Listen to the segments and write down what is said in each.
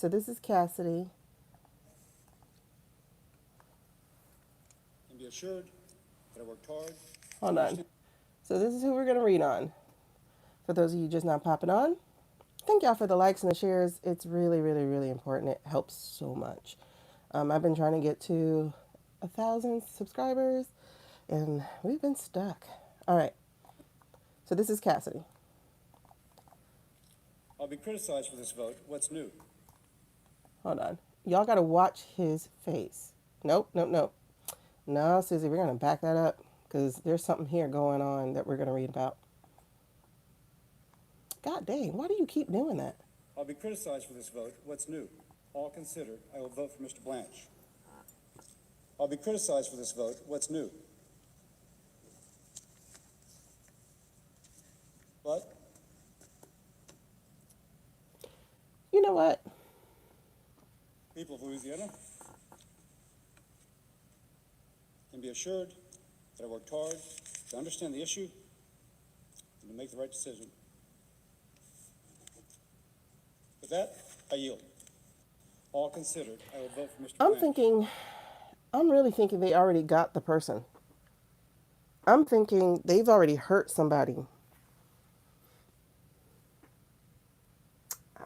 So this is Cassidy. And be assured that I worked hard. Hold on. So this is who we're going to read on. For those of you just not popping on, thank y'all for the likes and the shares. It's really, really, really important. It helps so much. I've been trying to get to 1,000 subscribers, and we've been stuck. All right. So this is Cassidy. I'll be criticized for this vote. What's new? Hold on. Y'all got to watch his face. Nope, nope, nope. No, Susie, we're going to back that up because there's something here going on that we're going to read about. God dang, why do you keep doing that? I'll be criticized for this vote. What's new? All considered, I will vote for Mr. Blanche. I'll be criticized for this vote. What's new? But You know what? people of Louisiana can be assured that I worked hard to understand the issue and to make the right decision. With that, I yield. All considered, I will vote for Mr. Blanche. I'm really thinking they already got the person. I'm thinking they've already hurt somebody.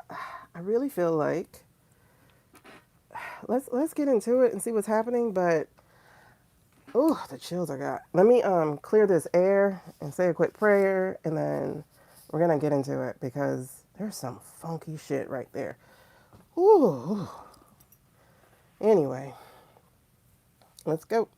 I really feel like let's get into it and see what's happening, but oh, the chills I got. Let me clear this air and say a quick prayer, and then we're gonna get into it because there's some funky shit right there. Ooh. Anyway, let's go.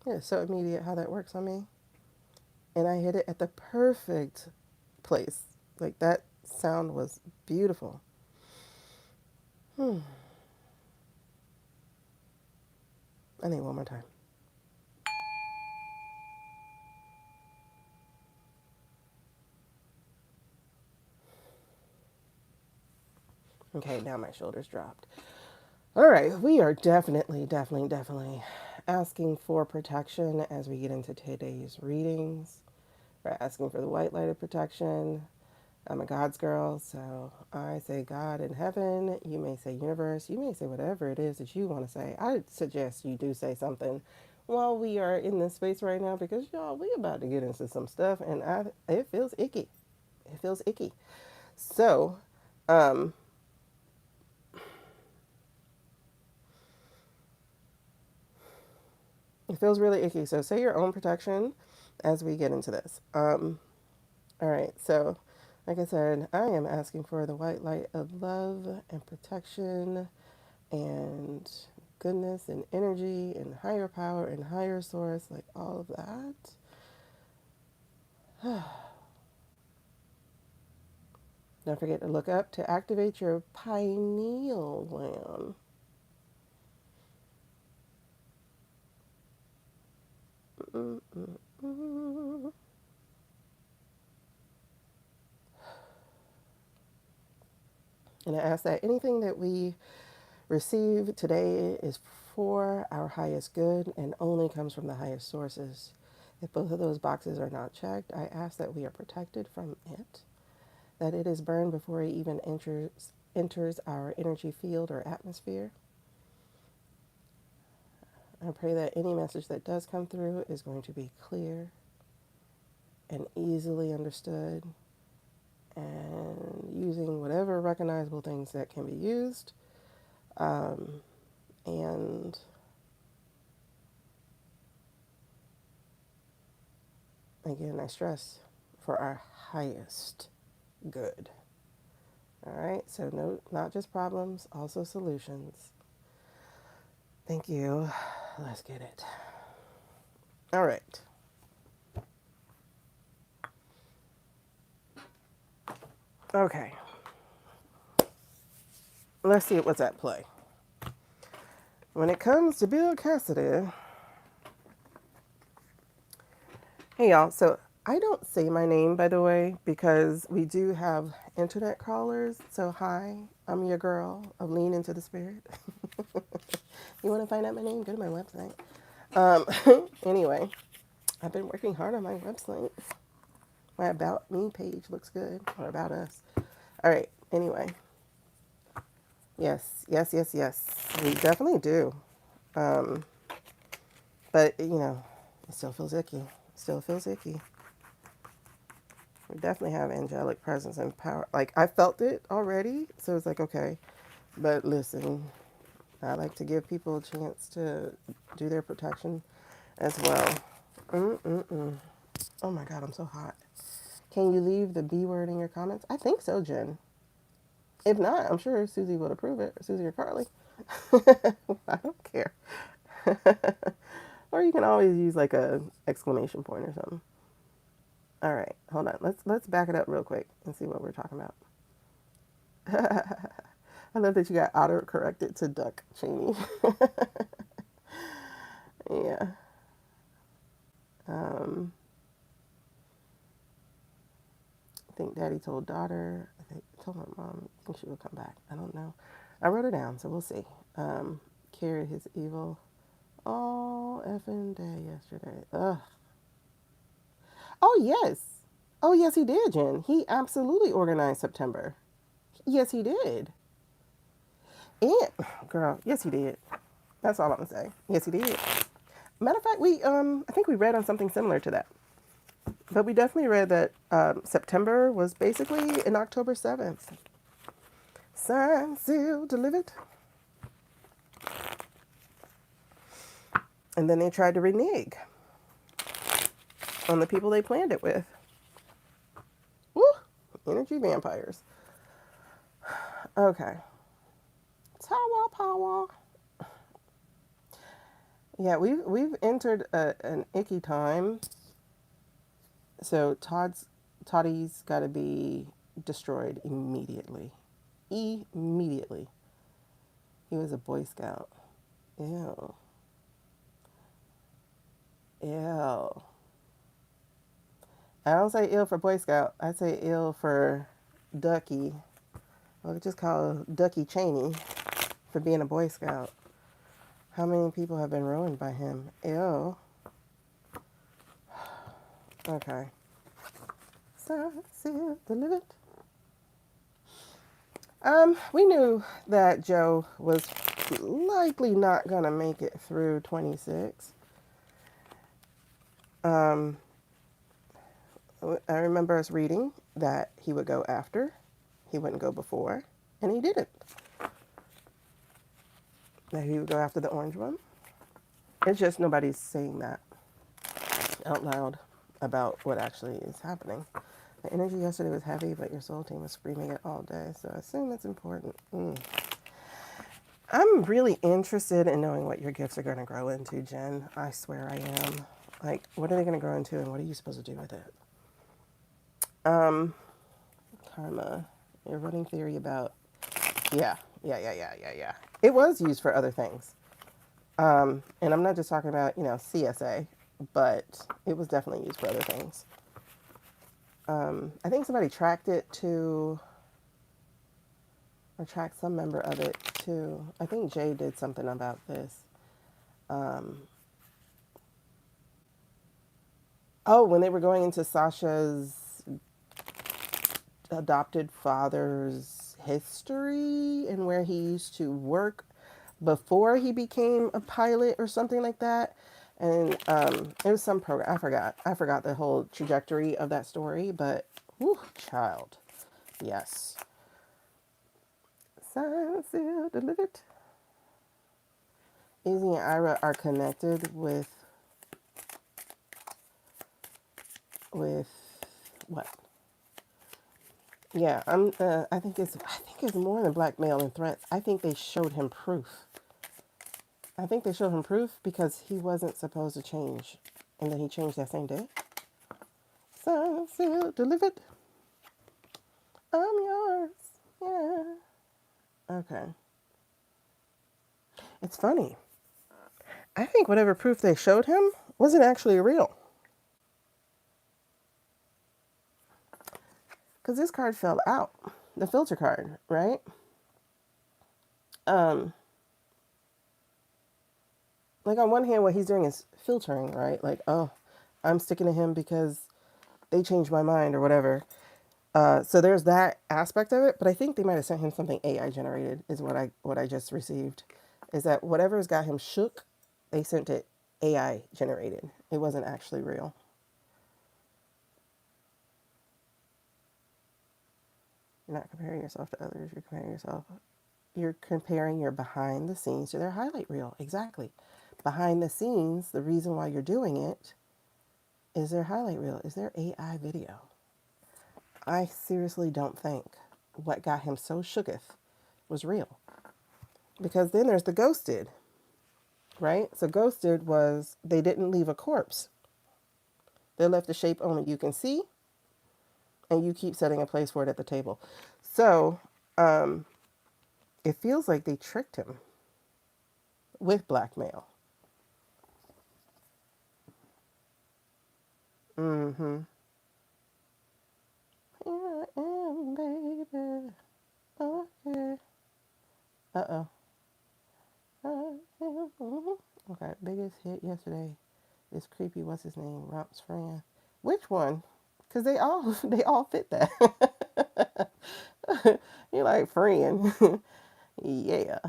Yeah, it's so immediate how that works on me. And I hit it at the perfect place. Like that sound was beautiful. I need one more time. Okay, now my shoulders dropped. All right, we are definitely asking for protection as we get into today's readings. We're asking for the white light of protection. I'm a God's girl, so I say God in heaven. You may say universe. You may say whatever it is that you want to say. I suggest you do say something while we are in this space right now because y'all, we about to get into some stuff, and it feels icky. It feels icky. So, it feels really icky. So say your own protection as we get into this. All right. So, like I said, I am asking for the white light of love and protection and goodness and energy and higher power and higher source, like all of that. Don't forget to look up to activate your pineal gland. Mm-mm-mm. And I ask that anything that we receive today is for our highest good and only comes from the highest sources. If both of those boxes are not checked, I ask that we are protected from it, that it is burned before it even enters our energy field or atmosphere. I pray that any message that does come through is going to be clear and easily understood and using whatever recognizable things that can be used. And again, I stress for our highest good. All right, so no, not just problems, also solutions. Thank you. Let's get it. All right. Okay. Let's see what's at play. When it comes to Bill Cassidy, hey y'all, so I don't say my name, by the way, because we do have internet callers. So hi, I'm your girl of Lean Into the Spirit. You want to find out my name? Go to my website. Anyway, I've been working hard on my website. My About Me page looks good. Or About Us. All right. Anyway. Yes. Yes, yes, yes. We definitely do. Um, but, it still feels icky. Still feels icky. We definitely have angelic presence and power. Like, I felt it already. So it's like, okay. But listen, I like to give people a chance to do their protection as well. Mm-mm-mm. Oh my God, I'm so hot. Can you leave the B word in your comments? I think so, Jen. If not, I'm sure Susie would approve it. Susie or Carly. I don't care. Or you can always use like a exclamation point or something. All right, hold on. Let's back it up real quick and see what we're talking about. I love that you got auto corrected to duck, Cheney. Yeah. Um, I think Daddy told daughter. I think told my mom. I think she would come back. I don't know. I wrote it down, so we'll see. Carried his evil all effing day yesterday. Ugh. Oh yes. Oh yes, he did, Jen. He absolutely organized September. Yes, he did. And girl, yes, he did. That's all I'm gonna say. Yes, he did. Matter of fact, we I think we read on something similar to that. But we definitely read that September was basically in October 7th. Signed, sealed, delivered. And then they tried to renege on the people they planned it with. Woo! Energy vampires. Okay. Tower power. Yeah, we've entered an icky time. So Toddy's got to be destroyed immediately. Immediately. He was a Boy Scout. Ew. Ew. I don't say ill for Boy Scout. I say ill for Ducky. I'll just call Ducky Cheney for being a Boy Scout. How many people have been ruined by him? Ew. Okay. So, delivered. We knew that Joe was likely not gonna make it through 26. Um, I remember us reading that he would go after, he wouldn't go before, and he didn't. That he would go after the orange one. It's just nobody's saying that out loud about what actually is happening. The energy yesterday was heavy, but your soul team was screaming it all day, so I assume it's important. I'm really interested in knowing what your gifts are going to grow into, Jen. I swear I am. Like, what are they going to grow into, and what are you supposed to do with it? Karma. Your running theory about... Yeah. It was used for other things. And I'm not just talking about, CSA, but it was definitely used for other things. I think somebody tracked it to... or tracked some member of it too. I think Jay did something about this. Oh, when they were going into Sasha's adopted father's history and where he used to work before he became a pilot or something like that. And it was some program. I forgot the whole trajectory of that story, but whew, child. Yes. Signed, sealed, delivered. Izzy and Ira are connected with what? Yeah, I think it's more than blackmail and threats. I think they showed him proof. I think they showed him proof because he wasn't supposed to change, and then he changed that same day. Signed, sealed, delivered. I'm yours. Yeah. Okay. It's funny. I think whatever proof they showed him wasn't actually real. Because this card fell out. The filter card, right? Like on one hand, what he's doing is filtering, right? Like, oh, I'm sticking to him because they changed my mind or whatever. So there's that aspect of it, but I think they might have sent him something AI generated is what I just received. Is that whatever's got him shook, they sent it AI generated. It wasn't actually real. You're not comparing yourself to others, you're comparing your behind the scenes to their highlight reel. Exactly. Behind the scenes, the reason why you're doing it is their highlight reel, is their AI video. I seriously don't think what got him so shooketh was real. Because then there's the ghosted, right? So ghosted was they didn't leave a corpse. They left a shape only you can see, and you keep setting a place for it at the table. So it feels like they tricked him with blackmail. Mm-hmm. Here I am, baby. Okay. Uh-oh. Okay, biggest hit yesterday. This creepy, what's his name? Romp's friend. Which one? Because they all they all fit that. You're like friend. Yeah.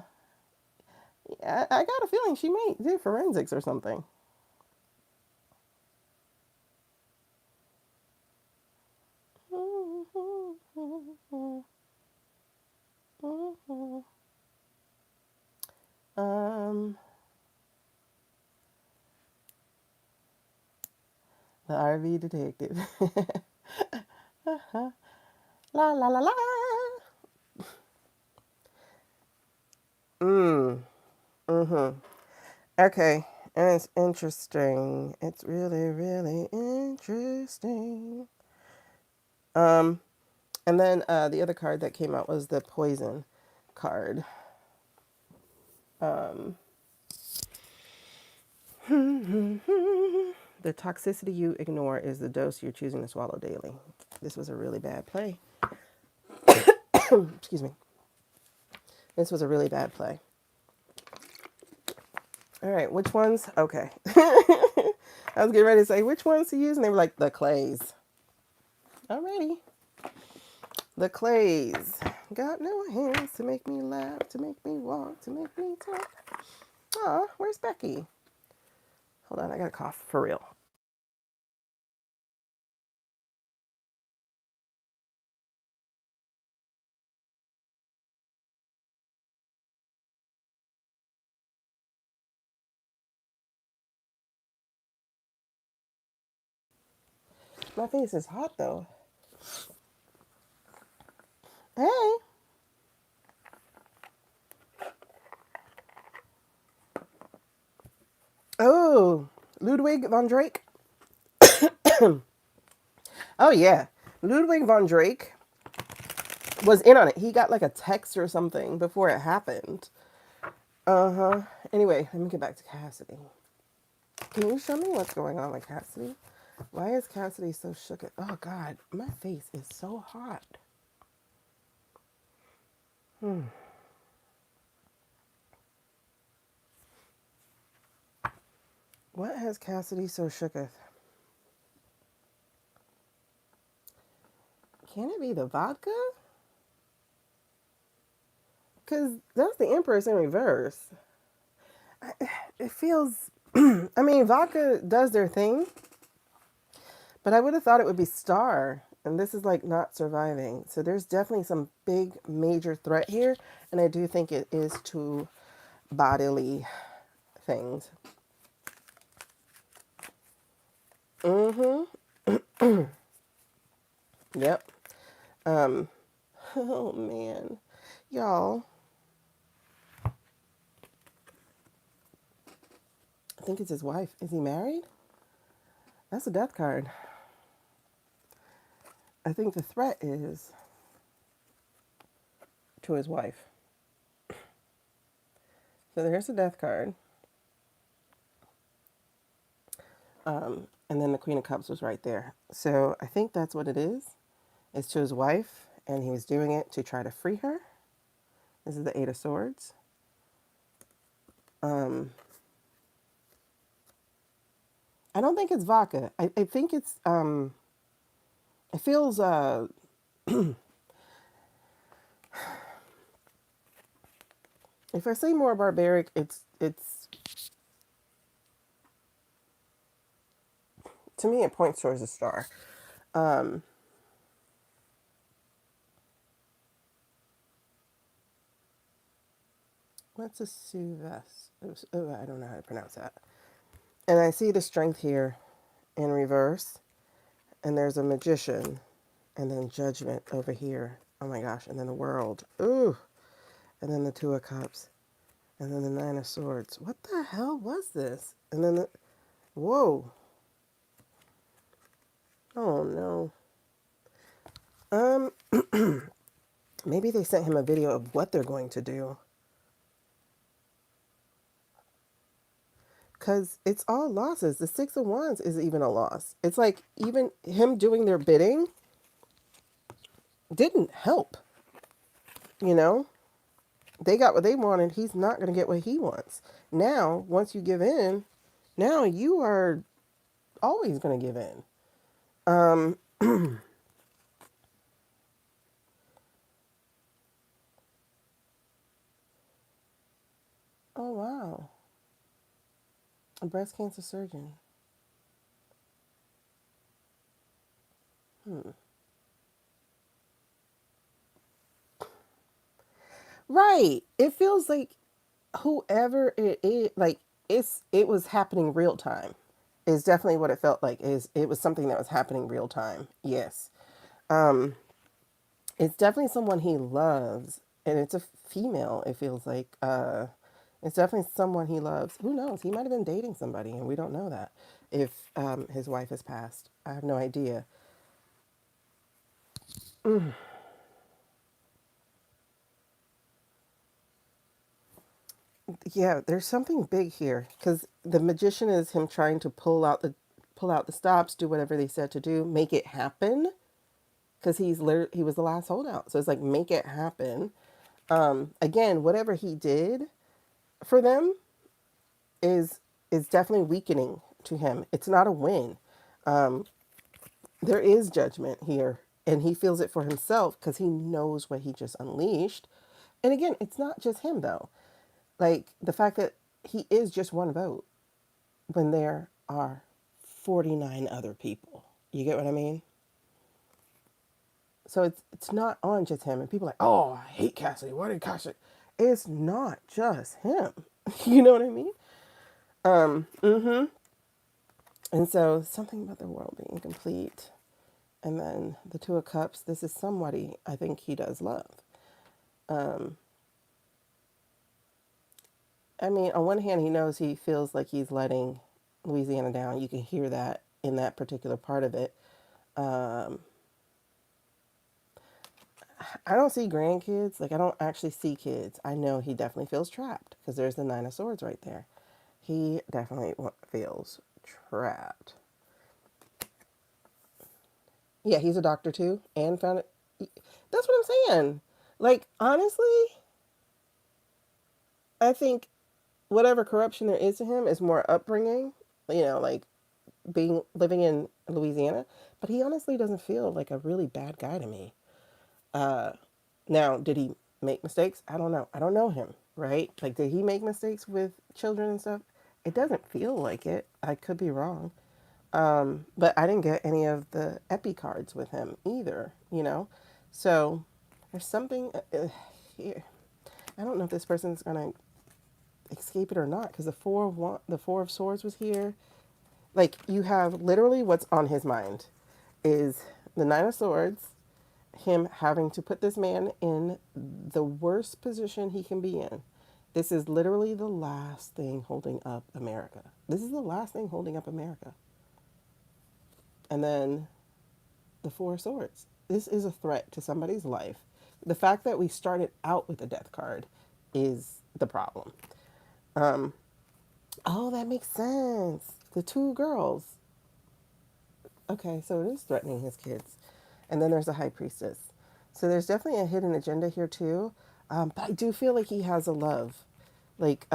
I got a feeling she might do forensics or something. Um, the RV detective. La la la la. Mm. Mm-hmm. Okay. And it's interesting. It's really, really interesting. Um, and then the other card that came out was the poison card. Um, the toxicity you ignore is the dose you're choosing to swallow daily. This was a really bad play. Excuse me. This was a really bad play. All right, which ones? Okay. I was getting ready to say which ones to use, and they were like, the clays. Alrighty. The clays. Got no hands to make me laugh, to make me walk, to make me talk. Aw, where's Becky? Hold on, I got a cough for real. My face is hot though. Hey. Oh, Ludwig von Drake. Oh yeah, Ludwig von Drake was in on it. He got like a text or something before it happened. Uh-huh. Anyway, let me get back to Cassidy. Can you show me what's going on with Cassidy? Why is Cassidy so shook? Oh God, my face is so hot. What has Cassidy so shooketh? Can it be the vodka? Because that's the Empress in reverse. It feels, I mean, vodka does their thing, but I would have thought it would be Star. And this is like not surviving. So there's definitely some big major threat here. And I do think it is to bodily things. Mm-hmm. Yep. Um, oh man. Y'all, I think it's his wife. Is he married? That's a death card. I think the threat is to his wife. So there's a death card. And then the Queen of Cups was right there. So I think that's what it is. It's to his wife, and he was doing it to try to free her. This is the Eight of Swords. Um, I don't think it's vodka. I think it's it feels if I say more barbaric, it's to me it points towards a star. Um what's a suvess? Oh, I don't know how to pronounce that. And I see the strength here in reverse, and there's a magician, and then judgment over here. Oh my gosh, and then the world. Ooh, and then the two of cups, and then the nine of swords. What the hell was this? And then whoa. Oh no. Um, maybe they sent him a video of what they're going to do. Because it's all losses. The Six of Wands is even a loss. It's like even him doing their bidding didn't help. You know? They got what they wanted. He's not going to get what he wants. Now, once you give in, now you are always going to give in. Um, oh, wow. A breast cancer surgeon. Hmm. Right. It feels like whoever it is, like it was happening real time. Is definitely what it felt like. Is it was something that was happening real time. Yes. Um, it's definitely someone he loves, and it's a female. It feels like it's definitely someone he loves. Who knows? He might have been dating somebody, and we don't know that. If his wife has passed, I have no idea. Yeah, there's something big here because the magician is him trying to pull out the stops, do whatever they said to do, make it happen. Because he was the last holdout, so it's like make it happen. Again, whatever he did for them is is definitely weakening to him. It's not a win. Um, there is judgment here, and he feels it for himself because he knows what he just unleashed. And again, it's not just him though. Like the fact that he is just one vote when there are 49 other people. You get what I mean? So it's not on just him. And people are like, oh, I hate Cassidy. Why did Cassidy? It's not just him. You know what I mean? Mm-hmm. And so something about the world being complete. And then the Two of Cups, this is somebody I think he does love. Um, I mean, on one hand, he knows he feels like he's letting Louisiana down. You can hear that in that particular part of it. Um, I don't see grandkids. Like, I don't actually see kids. I know he definitely feels trapped because there's the Nine of Swords right there. He definitely feels trapped. Yeah, he's a doctor too and found it. That's what I'm saying. Like, honestly, I think whatever corruption there is to him is more upbringing, like being living in Louisiana. But he honestly doesn't feel like a really bad guy to me. Uh, Now, did he make mistakes? I don't know. I don't know him, right? Like, did he make mistakes with children and stuff? It doesn't feel like it. I could be wrong. But I didn't get any of the epi cards with him either. So there's something here. I don't know if this person's gonna escape it or not because the Four of Swords was here. Like you have literally what's on his mind is the Nine of Swords, him having to put this man in the worst position he can be in. This is literally the last thing holding up America. This is the last thing holding up America. And then the Four of Swords. This is a threat to somebody's life. The fact that we started out with a death card is the problem. Um, oh, that makes sense. The two girls. Okay, so it is threatening his kids. And then there's a high priestess. So there's definitely a hidden agenda here too. But I do feel like he has a love. Like,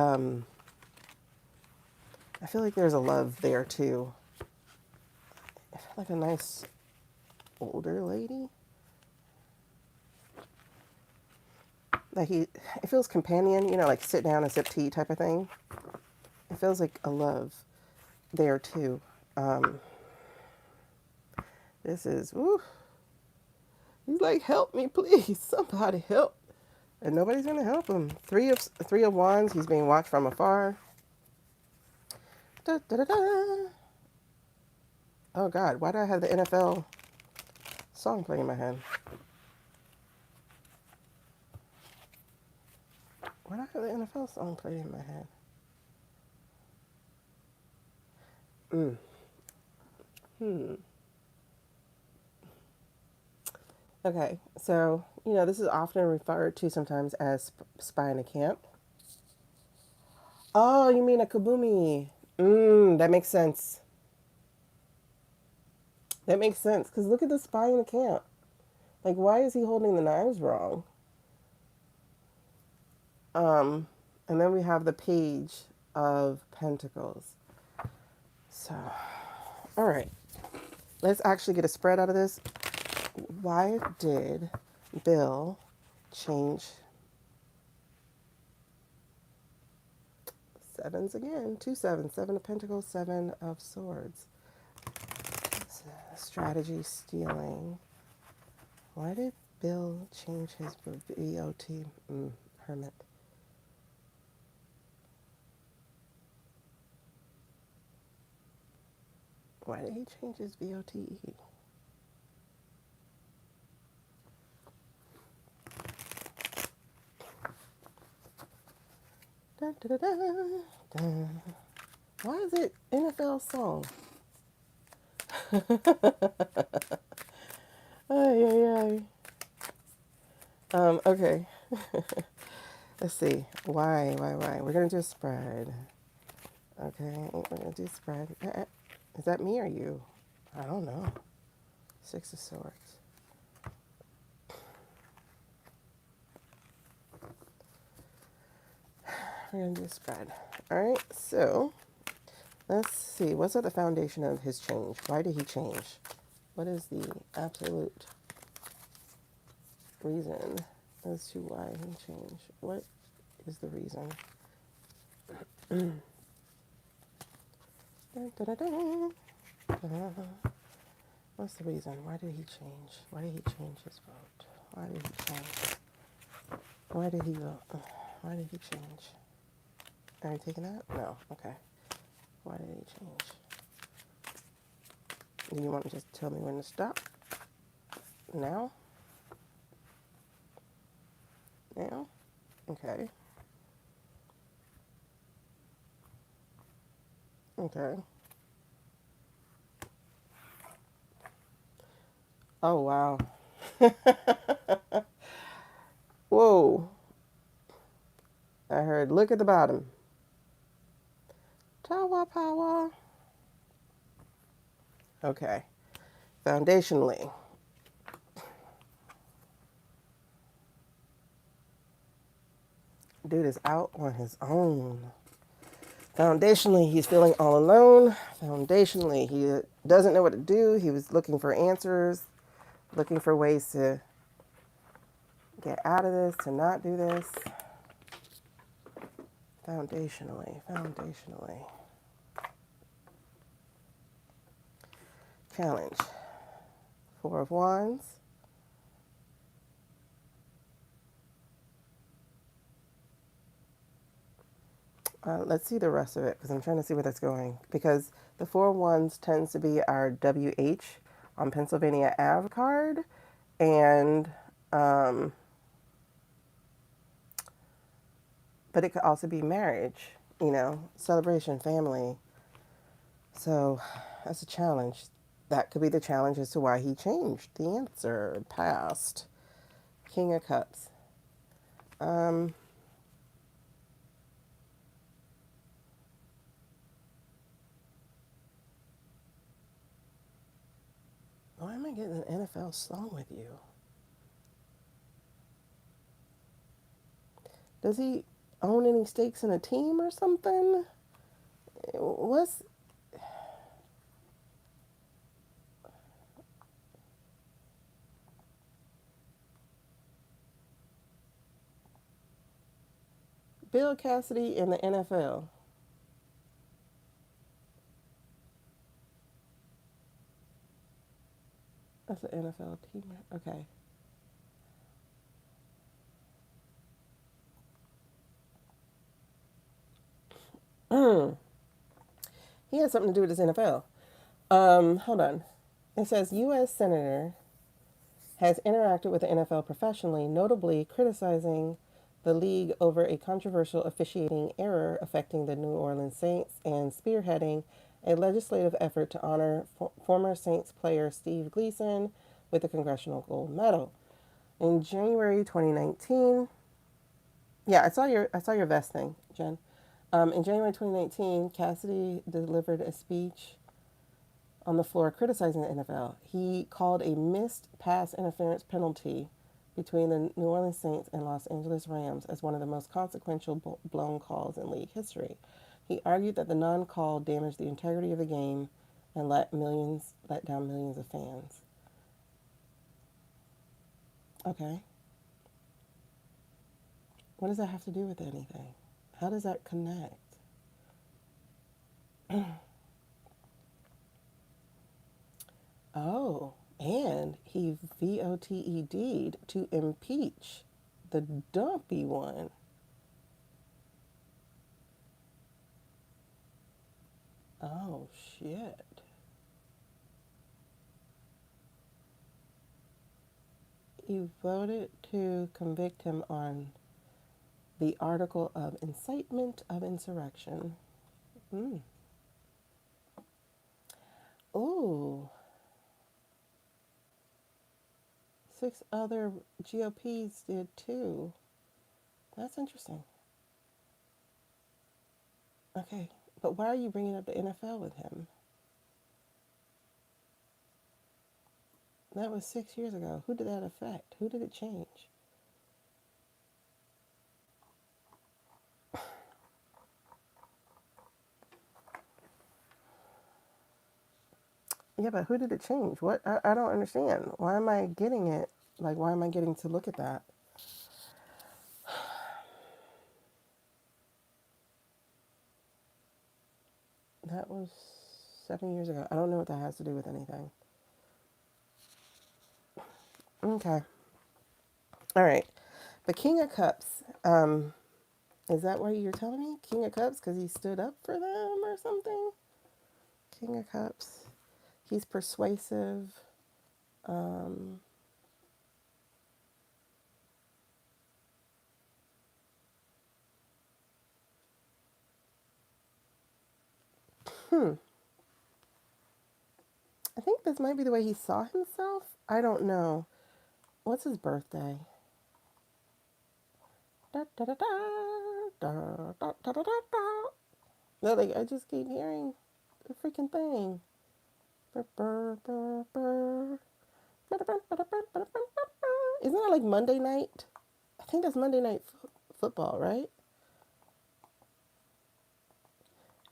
I feel like there's a love there too. like a nice older lady. Like it feels companion, you know, like sit down and sip tea type of thing. It feels like a love there too. Um, this is, woo, he's like, help me, please, somebody help. And nobody's gonna help him. Three of wands. He's being watched from afar. Da, da, da, da. Oh God, why do I have the NFL song playing in my head? Why do I have the NFL song playing in my head? Mm. Hmm. Okay, so you know this is often referred to sometimes as spy in a camp. Oh, you mean a kaboomy? That makes sense. That makes sense. Because look at the spy in the camp. Like, why is he holding the knives wrong? Um, and then we have the page of pentacles. So, all right. Let's actually get a spread out of this. Why did Bill change sevens again? Two sevens. Seven of pentacles, seven of swords. Strategy stealing. Why did Bill change his BOT? Hermit. Why did he change his VOTE? Dun, dun, dun, dun, dun. Why is it NFL song? Ay, ay, ay. Okay. Let's see. Why? We're going to do a spread. Okay, we're going to do a spread. Is that me or you? I don't know. Six of Swords. We're going to do a spread. All right, so let's see. What's at the foundation of his change? Why did he change? What is the absolute reason as to why he changed? What is the reason? Dun, dun, dun, dun. What's the reason? Why did he change? Why did he change his vote? Why did he change? Why did he vote? Why did he change? Are you taking that? No. Okay. Why did he change? Do you want to just tell me when to stop? Now? Now? Okay. Okay. Oh, wow. Whoa. I heard, look at the bottom. Tower power. Okay. Foundationally, dude is out on his own. Foundationally, he's feeling all alone. Foundationally, he doesn't know what to do. He was looking for answers, looking for ways to get out of this, to not do this. Foundationally. Challenge. Four of Wands. Let's see the rest of it because I'm trying to see where that's going. Because the Four of Wands tends to be our WH on Pennsylvania Ave card. And, but it could also be marriage, you know, celebration, family. So that's a challenge. That could be the challenge as to why he changed the answer. Past. King of Cups. Why am I getting an NFL song with you? Does he own any stakes in a team or something? What's Bill Cassidy in the NFL. That's an NFL team. Okay. He has something to do with his NFL. Hold on. It says U.S. Senator has interacted with the NFL professionally, notably criticizing the league over a controversial officiating error affecting the New Orleans Saints and spearheading a legislative effort to honor former Saints player Steve Gleason with the Congressional Gold Medal. In January 2019, yeah, I saw your vest thing, Jen. In January 2019, Cassidy delivered a speech on the floor criticizing the NFL. He called a missed pass interference penalty between the New Orleans Saints and Los Angeles Rams as one of the most consequential blown calls in league history. He argued that the non-call damaged the integrity of the game and let down millions of fans. Okay. What does that have to do with anything? How does that connect? Oh, and he VOTED'd to impeach the dumpy one. Oh, shit. He voted to convict him on the article of incitement of insurrection. Mm. Ooh, 6 other GOPs did too. That's interesting. Okay, but why are you bringing up the NFL with him? That was 6 years ago. Who did that affect? Who did it change? Yeah, but who did it change? What? I don't understand. Why am I getting it? Like, why am I getting to look at that? That was 7 years ago. I don't know what that has to do with anything. Okay. All right. The King of Cups. Is that what you're telling me? King of Cups because he stood up for them or something? King of Cups. He's persuasive. Um, I think this might be the way he saw himself. I don't know. What's his birthday? Da, da, da, da, da, da, da, da, da, da. No, like, I just keep hearing the freaking thing. Burr, burr, burr, burr. Isn't that like Monday night? I think that's Monday night football, right?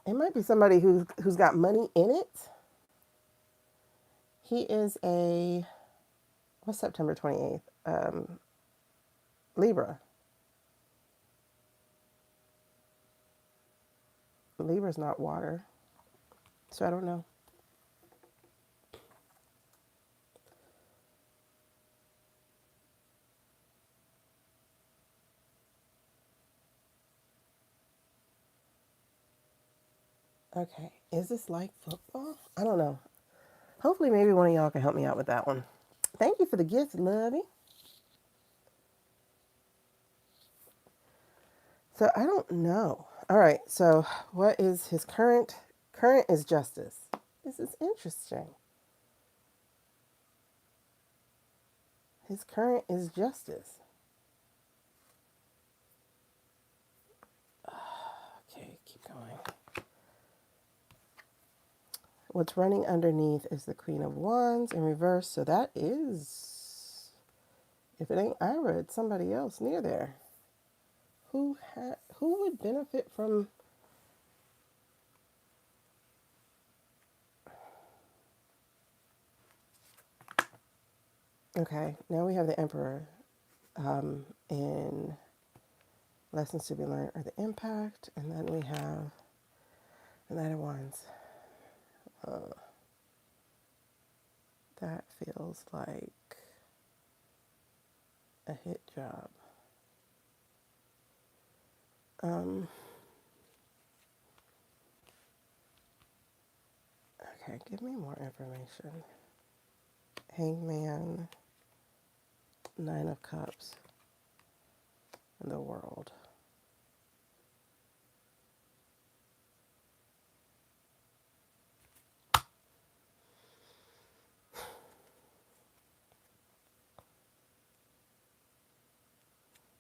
It might be somebody who's got money in it. He is a what's September 28th? Libra. Libra's not water, so I don't know. Okay, is this like football? I don't know. Hopefully, maybe one of y'all can help me out with that one. Thank you for the gift, Lovey. So I don't know. All right. So what is his current? Current is justice. This is interesting. His current is justice. Okay, keep going. What's running underneath is the Queen of Wands in reverse. So that is, if it ain't Ira, it's somebody else near there. Who would benefit from? Okay, now we have the Emperor in Lessons to be learned are the impact. And then we have the Knight of Wands. That feels like a hit job. Okay, give me more information. Hangman, Nine of Cups, and the World.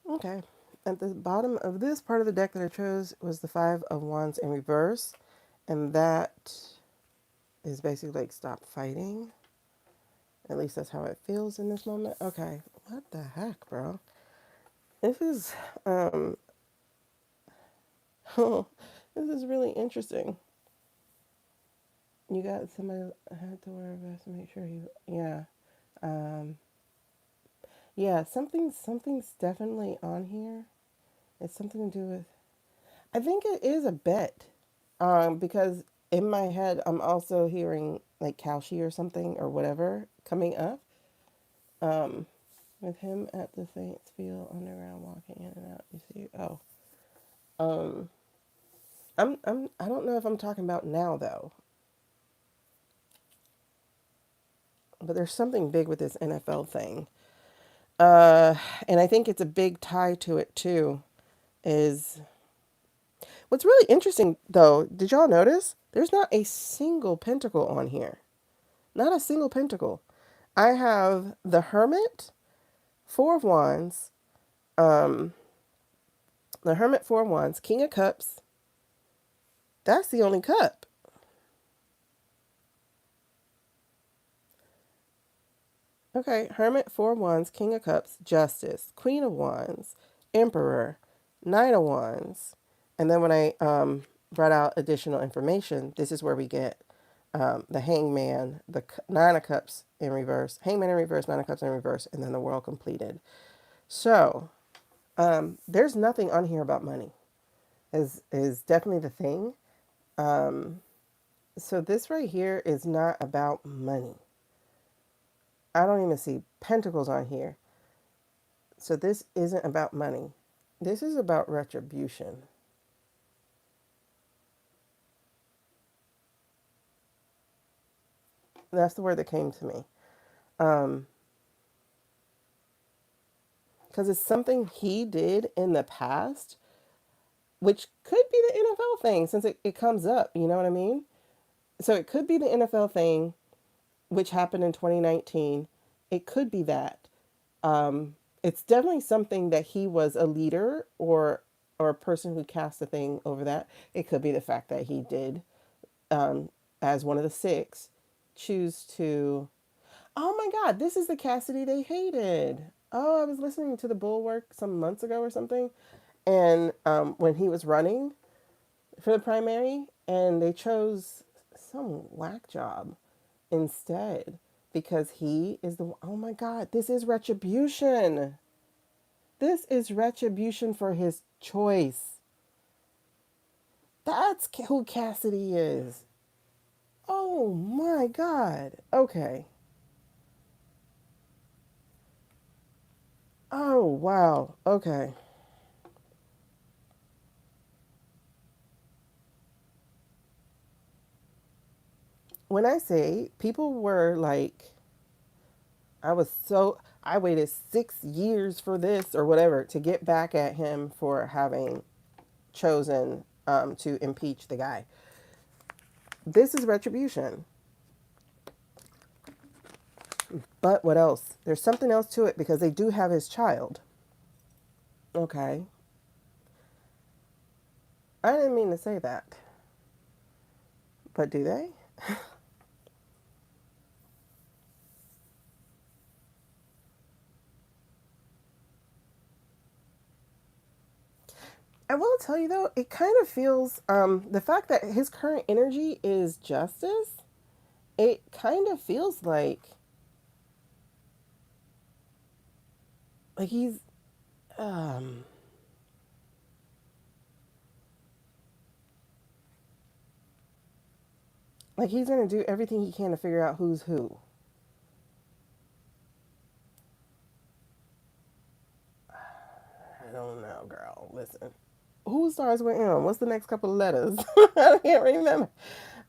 Okay. At the bottom of this part of the deck that I chose was the Five of Wands in reverse. And that is basically like stop fighting. At least that's how it feels in this moment. Okay. What the heck, bro? This is oh, this is really interesting. You got somebody I had to wear a vest to make sure you yeah. Um yeah, something's definitely on here. It's something to do with I think it is a bet. Because in my head, I'm also hearing like Kalshi or something or whatever coming up. Um, with him at the Saints Field underground, walking in and out. You see? Oh, um, I don't know if I'm talking about now though, but there's something big with this NFL thing. Uh, and I think it's a big tie to it too. Is what's really interesting though? Did y'all notice? There's not a single pentacle on here. Not a single pentacle. I have the Hermit, Four of Wands, um, the Hermit, Four of Wands, King of Cups. That's the only cup. Okay, Hermit, Four of Wands, King of Cups, Justice, Queen of Wands, Emperor, Knight of Wands. And then when I brought out additional information, this is where we get the Hangman, the Nine of Cups in reverse, Hangman in reverse, Nine of Cups in reverse, and then the World completed. So there's nothing on here about money. Is definitely the thing. So this right here is not about money. I don't even see pentacles on here. So this isn't about money. This is about retribution. That's the word that came to me. Because it's something he did in the past, which could be the NFL thing since it comes up. You know what I mean? So it could be the NFL thing, which happened in 2019. It could be that. It's definitely something that he was a leader or a person who cast a thing over that. It could be the fact that he did, as one of the six, choose to. Oh my God, this is the Cassidy they hated. Oh, I was listening to the Bulwark some months ago or something, and when he was running for the primary, and they chose some whack job instead because he is the. Oh my God, this is retribution. This is retribution for his choice. That's who Cassidy is. Oh my God. Okay. Oh wow. Okay. When I say people were like, I waited 6 years for this or whatever to get back at him for having chosen to impeach the guy. This is retribution. But what else? There's something else to it because they do have his child. Okay. I didn't mean to say that. But do they? I will tell you though, it kind of feels the fact that his current energy is justice. It kind of feels like he's um Like he's gonna do everything he can to figure out who's who. I don't know, girl. Listen. Who starts with M? What's the next couple of letters? I can't remember.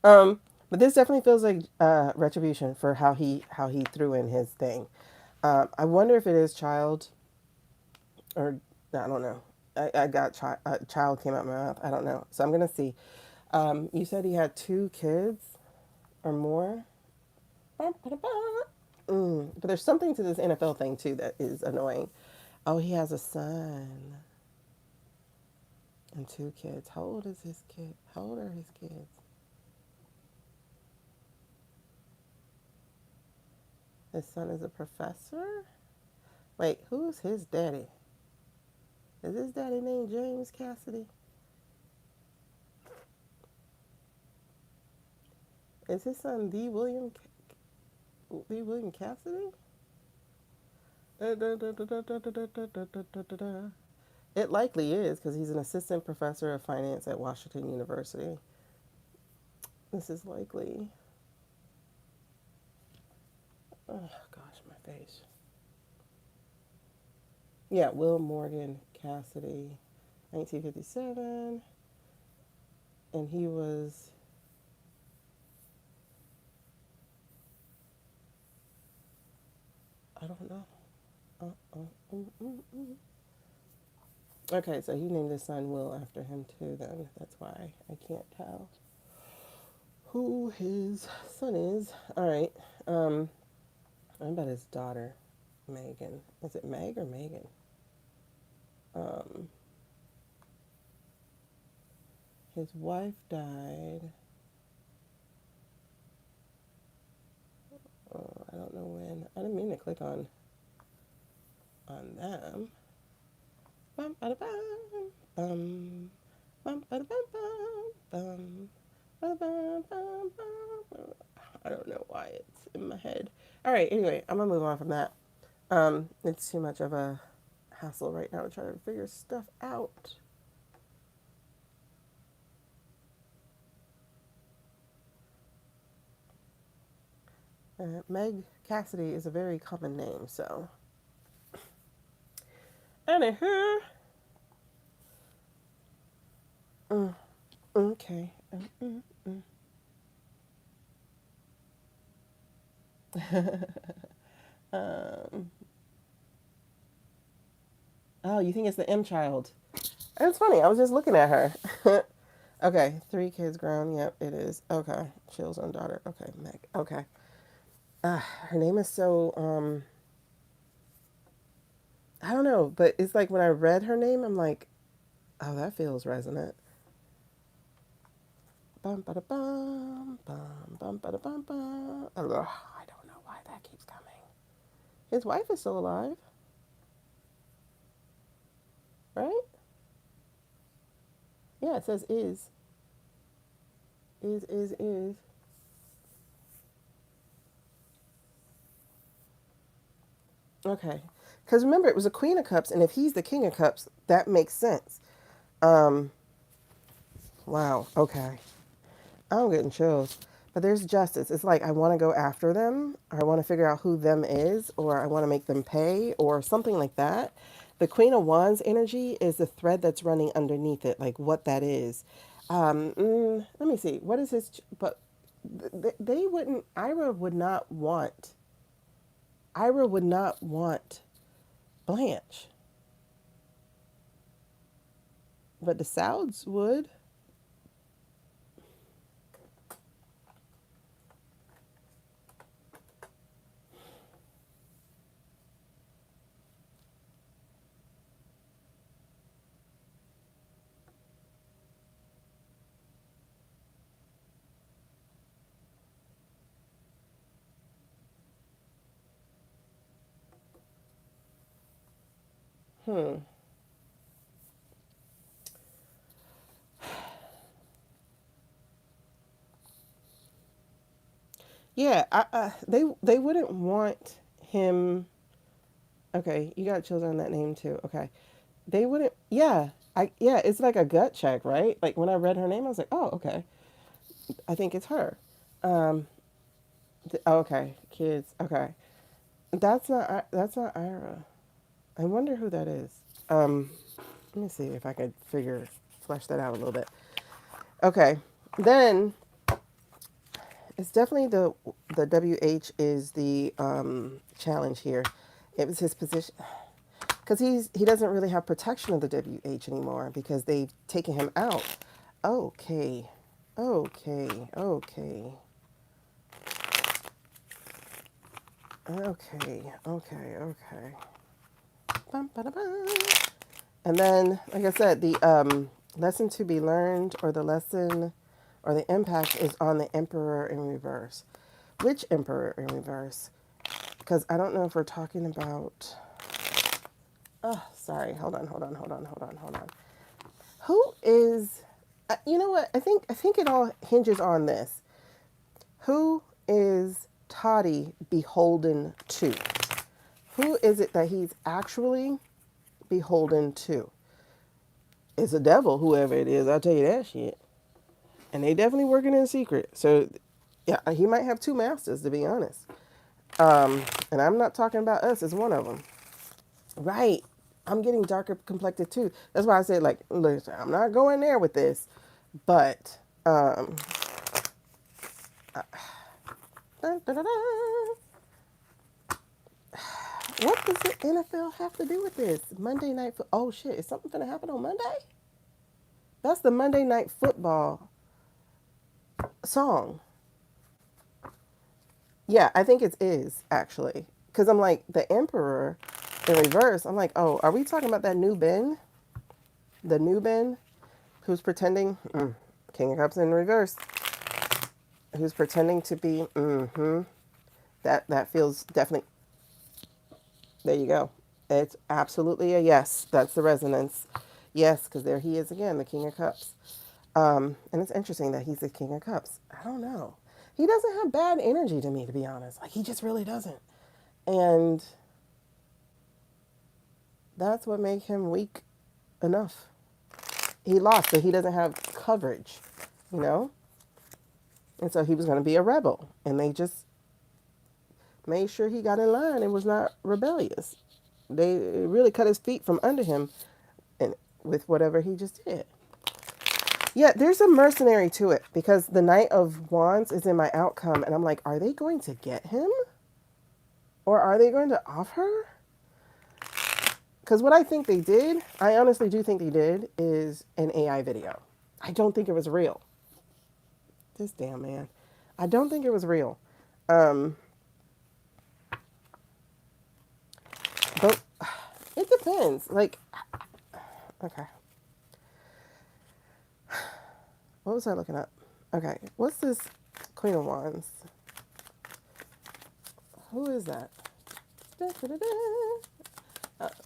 But this definitely feels like retribution for how he threw in his thing. I wonder if it is child or I don't know. I got child came out my mouth. I don't know. So I'm gonna see. You said he had 2 kids or more. But there's something to this NFL thing too that is annoying. Oh, he has a son and 2 kids. How old is his kid? How old are his kids? His son is a professor? Wait, who's his daddy? Is his daddy named James Cassidy? Is his son the William Cassidy? It likely is because he's an assistant professor of finance at Washington University. This is likely. Oh gosh, my face. Yeah, Will Morgan Cassidy, 1957, and he was. I don't know. Okay, so he named his son Will after him too. Then that's why I can't tell who his son is. All right. What about his daughter, Megan? Is it Meg or Megan? Um, his wife died. Oh, I don't know when. I didn't mean to click on them. Bum, ba, bum, bum, bum, ba, bum, bum, bum, bum, bum, bum. I don't know why it's in my head. All right. Anyway, I'm gonna move on from that. It's too much of a hassle right now to try to figure stuff out. Meg Cassidy is a very common name, so. Anywho. Mm, okay. um, oh, you think it's the M child? It's funny. I was just looking at her. Okay, 3 kids grown. Yep, it is. Okay, chills on daughter. Okay, Meg. Okay. Her name is so I don't know, but it's like when I read her name, I'm like, oh, that feels resonant. Bum ba da bum bum bum ba da bum bum. I don't know why that keeps coming. His wife is still alive, right? Yeah, it says is. Okay, because remember it was a Queen of Cups, and if he's the King of Cups, that makes sense. Um, wow. Okay. I'm getting chills. But there's justice. It's like I want to go after them, or I want to figure out who them is, or I want to make them pay, or something like that. The Queen of Wands energy is the thread that's running underneath it, like what that is. Let me see. What is his? But they wouldn't. Ira would not want Blanche, but the Souds would. Hmm. Yeah, they wouldn't want him. Okay, you got children on that name too. Okay, they wouldn't. Yeah, yeah, it's like a gut check, right? Like when I read her name, I was like, oh, okay, I think it's her. Um, okay, kids. Okay, that's not Ira. I wonder who that is. Let me see if I could flesh that out a little bit. Okay, then it's definitely the WH is the challenge here. It was his position because he doesn't really have protection of the WH anymore because they've taken him out. Okay, okay, okay, okay, okay. Bum, ba, da, bum. And then, like I said, the lesson to be learned, or the lesson, or the impact is on the Emperor in reverse. Which Emperor in reverse? Because I don't know if we're talking about. Oh, sorry. Hold on. Who is? You know what? I think it all hinges on this. Who is Toddy beholden to? Who is it that he's actually beholden to? It's a devil, whoever it is. I'll tell you that shit. And they definitely working in secret. So, yeah, he might have two masters, to be honest. And I'm not talking about us as one of them. Right. I'm getting darker complected too. That's why I said, like, listen, I'm not going there with this. But, dun, dun, dun, dun. What does the NFL have to do with this? Monday night oh shit, is something gonna happen on Monday? That's the Monday night football song. Yeah, I think it is actually. Because I'm like, the Emperor in reverse. I'm like, oh, are we talking about that new Ben? The new Ben who's pretending, King of Cups in reverse, who's pretending to be, that feels definitely, there you go. It's absolutely a yes. That's the resonance. Yes, because there he is again, the King of Cups. And it's interesting that he's the King of Cups. I don't know. He doesn't have bad energy to me, to be honest. Like, he just really doesn't. And that's what made him weak enough. He lost, so he doesn't have coverage, you know? And so he was going to be a rebel. And they just made sure he got in line and was not rebellious. They really cut his feet from under him and with whatever he just did. Yeah, there's a mercenary to it because the Knight of Wands is in my outcome. And I'm like, are they going to get him? Or are they going to off her? Because what I think they did, I honestly do think they did, is an AI video. I don't think it was real. This damn man. I don't think it was real. Um, but it depends. Like, okay. What was I looking up? Okay. What's this Queen of Wands? Who is that? Da, da, da, da.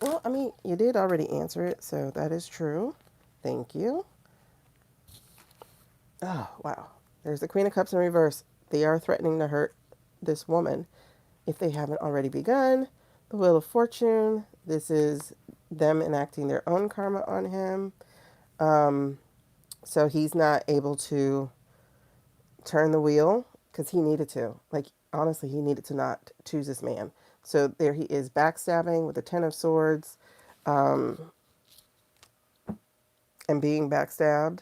Well, I mean, you did already answer it, so that is true. Thank you. Oh, wow. There's the Queen of Cups in reverse. They are threatening to hurt this woman if they haven't already begun. The Wheel of Fortune. This is them enacting their own karma on him. So he's not able to turn the wheel because he needed to. Like, honestly, he needed to not choose this man. So there he is backstabbing with the Ten of Swords, and being backstabbed,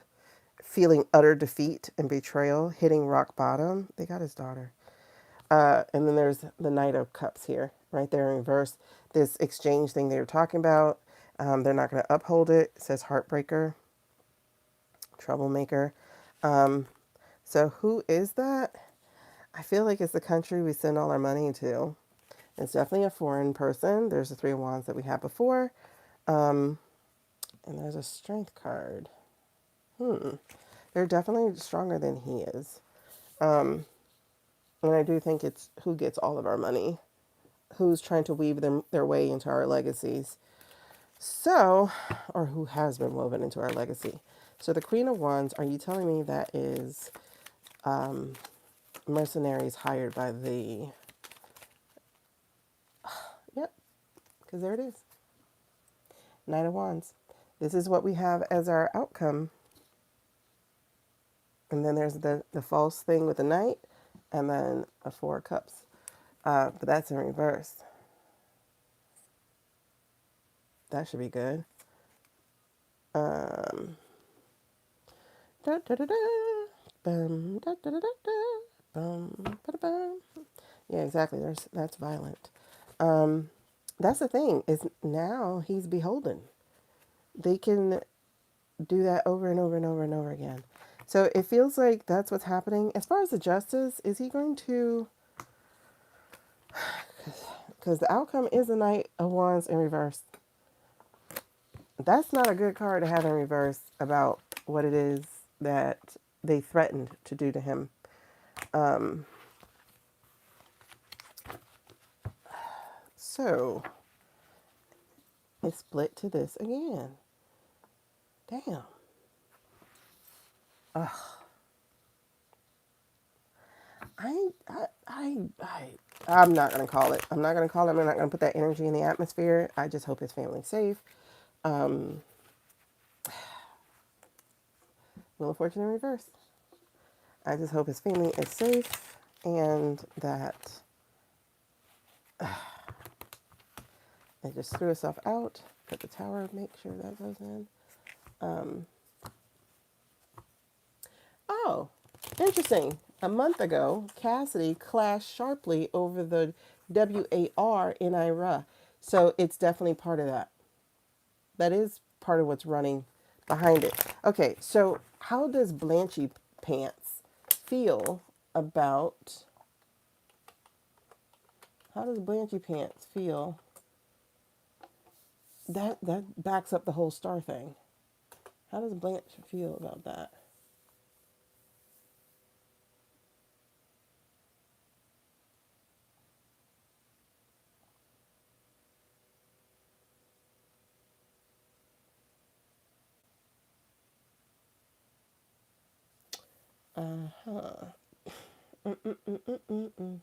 feeling utter defeat and betrayal, hitting rock bottom. They got his daughter. And then there's the Knight of Cups here, right there in reverse. This exchange thing they were talking about, they're not going to uphold it. It says heartbreaker, troublemaker. So who is that? I feel like it's the country we send all our money to. It's definitely a foreign person. There's the Three of Wands that we had before. And there's a strength card. They're definitely stronger than he is. And I do think it's who gets all of our money, who's trying to weave their way into our legacies. So, or who has been woven into our legacy. So the Queen of Wands, are you telling me that is mercenaries hired by the... Yep, because there it is. Knight of Wands. This is what we have as our outcome. And then there's the false thing with the knight. and then a Four of Cups. But that's in reverse. That should be good. Um, da, da, da, da, bum, da, da, da, da, da, bum, ba, da, bum. Yeah, exactly. That's violent. Um, that's the thing is now he's beholden. They can do that over and over and over and over again. So it feels like that's what's happening. As far as the justice, is he going to? Because the outcome is the Knight of Wands in reverse. That's not a good card to have in reverse about what it is that they threatened to do to him. So it's split to this again. Damn. Ugh. I'm not gonna call it. I'm not gonna call it. I'm not gonna put that energy in the atmosphere. I just hope his family's safe. Um, Wheel of Fortune in reverse. I just hope his family is safe and that it just threw itself out. Put the tower, make sure that goes in. Oh, interesting. A month ago, Cassidy clashed sharply over the WAR in Ira. So it's definitely part of that. That is part of what's running behind it. Okay, so how does Blanchie Pants feel about how does Blanchie Pants feel? That backs up the whole star thing. How does Blanche feel about that? Uh-huh. Mm-mm-mm-mm-mm.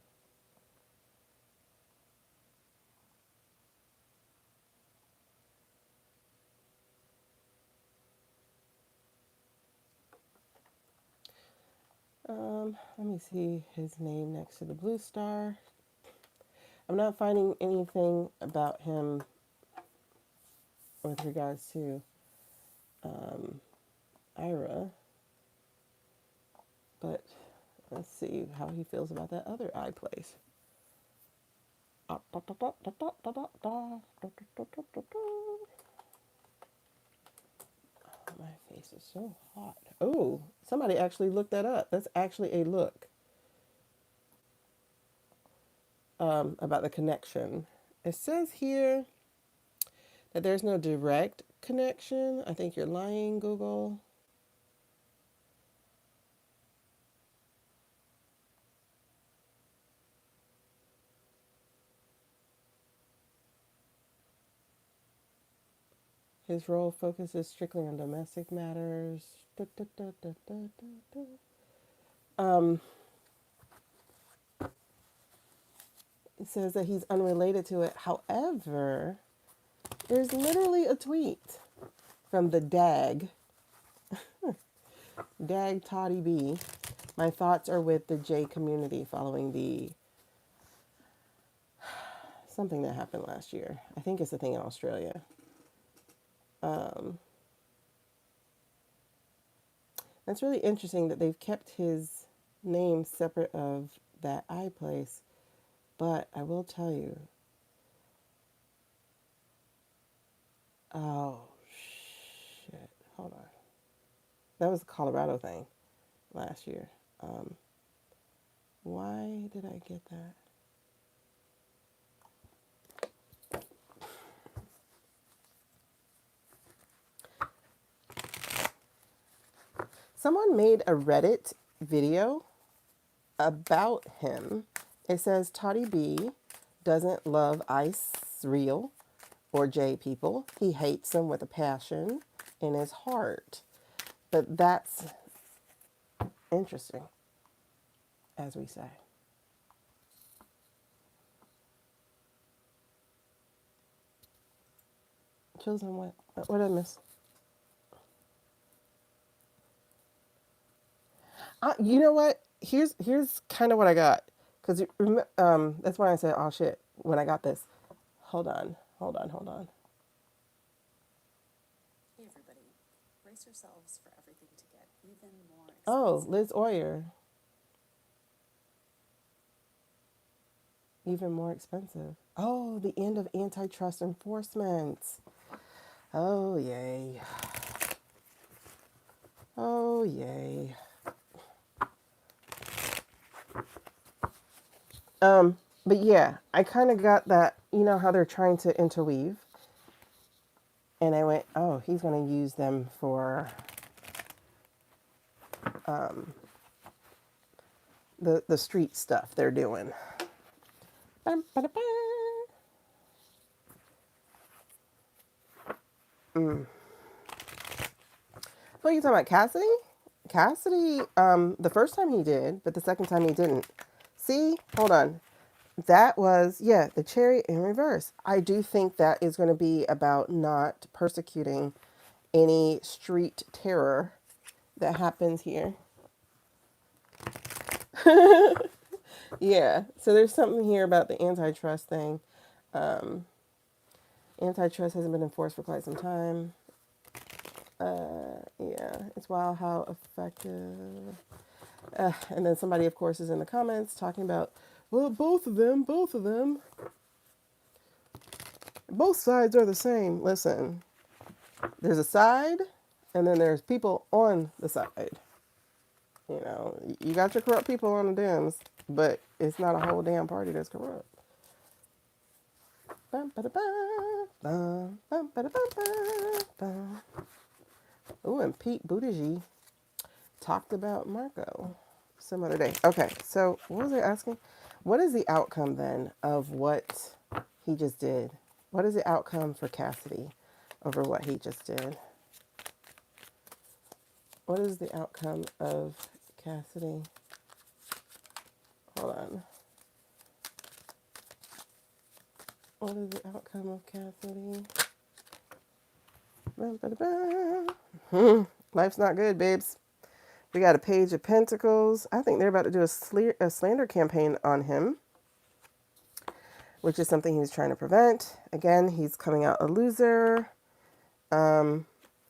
Let me see his name next to the blue star. I'm not finding anything about him with regards to Ira, but let's see how he feels about that other eye place. My face is so hot. Oh, somebody actually looked that up. That's actually a look about the connection. It says here that there's no direct connection. I think you're lying, Google. His role focuses strictly on domestic matters. Da, da, da, da, da, da, da. It says that he's unrelated to it. However, there's literally a tweet from the Dag Toddy B. My thoughts are with the J community following the something that happened last year. I think it's a thing in Australia. That's really interesting that they've kept his name separate of that eye place. But I will tell you, oh shit, hold on. That was the Colorado thing last year. Um, why did I get that? Someone made a Reddit video about him. It says Toddy B doesn't love Ice Real or J people. He hates them with a passion in his heart. But that's interesting, as we say. Chosen what? What did I miss? You know what? here's kind of what I got, because that's why I said, oh shit, when I got this. Hold on. Hey everybody, brace yourselves for everything to get even more expensive. Oh, Liz Oyer. Even more expensive. Oh, the end of antitrust enforcement. Oh, yay. Oh, yay. But yeah, I kind of got that, you know how they're trying to interweave? And I went, oh, he's going to use them for the street stuff they're doing. Bum, ba, da, ba. What are you talking about, Cassidy? Cassidy, the first time he did, but the second time he didn't. See, hold on. That was, yeah, the chariot in reverse. I do think that is going to be about not persecuting any street terror that happens here. Yeah, so there's something here about the antitrust thing. Antitrust hasn't been enforced for quite some time. Yeah, it's wild how effective. And then somebody, of course, is in the comments talking about, well, both of them. Both sides are the same. Listen, there's a side, and then there's people on the side. You know, you got your corrupt people on the Dems, but it's not a whole damn party that's corrupt. Bum, ba-da-ba, bum, bum, ba-da-ba-ba, bum. Ooh, and Pete Buttigieg talked about Marco some other day. Okay, so what was I asking? What is the outcome then of what he just did? What is the outcome for Cassidy over what he just did? What is the outcome of Cassidy? Hold on. What is the outcome of Cassidy? Life's not good, babes. We got a page of pentacles. I think they're about to do a slander campaign on him, which is something he's trying to prevent. Again, he's coming out a loser. And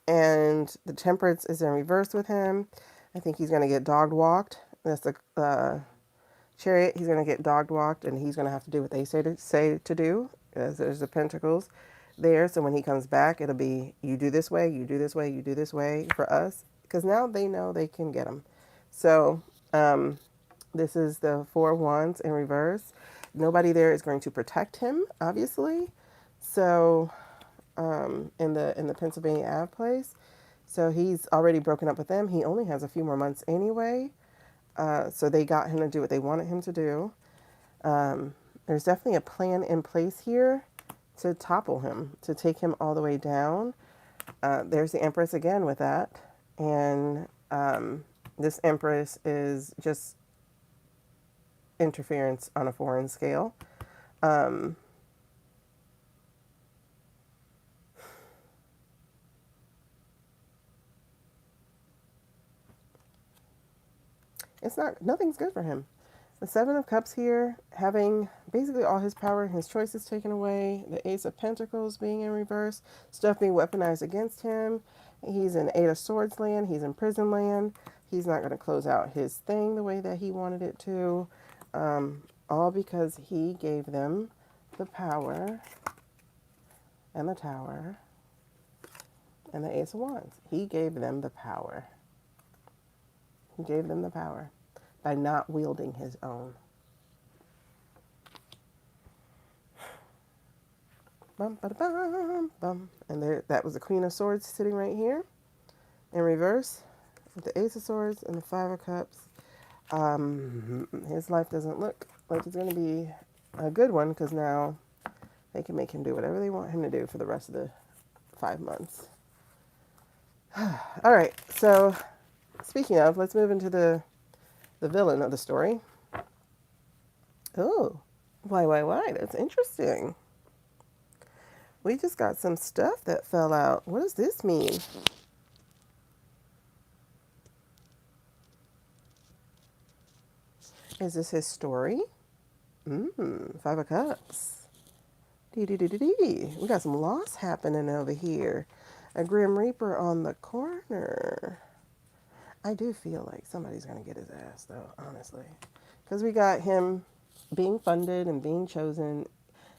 the temperance is in reverse with him. I think he's going to get dog walked. That's the chariot. He's going to get dog walked, and he's going to have to do what they say to do. As there's the pentacles there. So when he comes back, it'll be, you do this way, you do this way, you do this way for us. Because now they know they can get him. So this is the Four of Wands in reverse. Nobody there is going to protect him, obviously. So in the Pennsylvania Ave place. So he's already broken up with them. He only has a few more months anyway. So they got him to do what they wanted him to do. There's definitely a plan in place here to topple him, to take him all the way down. There's the Empress again with that. And this Empress is just interference on a foreign scale. Nothing's good for him. The Seven of Cups here, having basically all his power and his choices taken away. The Ace of Pentacles being in reverse. Stuff being weaponized against him. He's in Eight of Swords land. He's in prison land. He's not going to close out his thing the way that he wanted it to. All because he gave them the power and the Tower and the Ace of Wands. He gave them the power. He gave them the power by not wielding his own. Bum, ba, bum, bum. And there, that was the Queen of Swords sitting right here in reverse with the Ace of Swords and the Five of Cups. His life doesn't look like it's going to be a good one because now they can make him do whatever they want him to do for the rest of the 5 months. All right, so speaking of, let's move into the villain of the story. Oh, why? That's interesting. We just got some stuff that fell out. What does this mean? Is this his story? Five of Cups. Dee. We got some loss happening over here. A Grim Reaper on the corner. I do feel like somebody's going to get his ass, though, honestly. Because we got him being funded and being chosen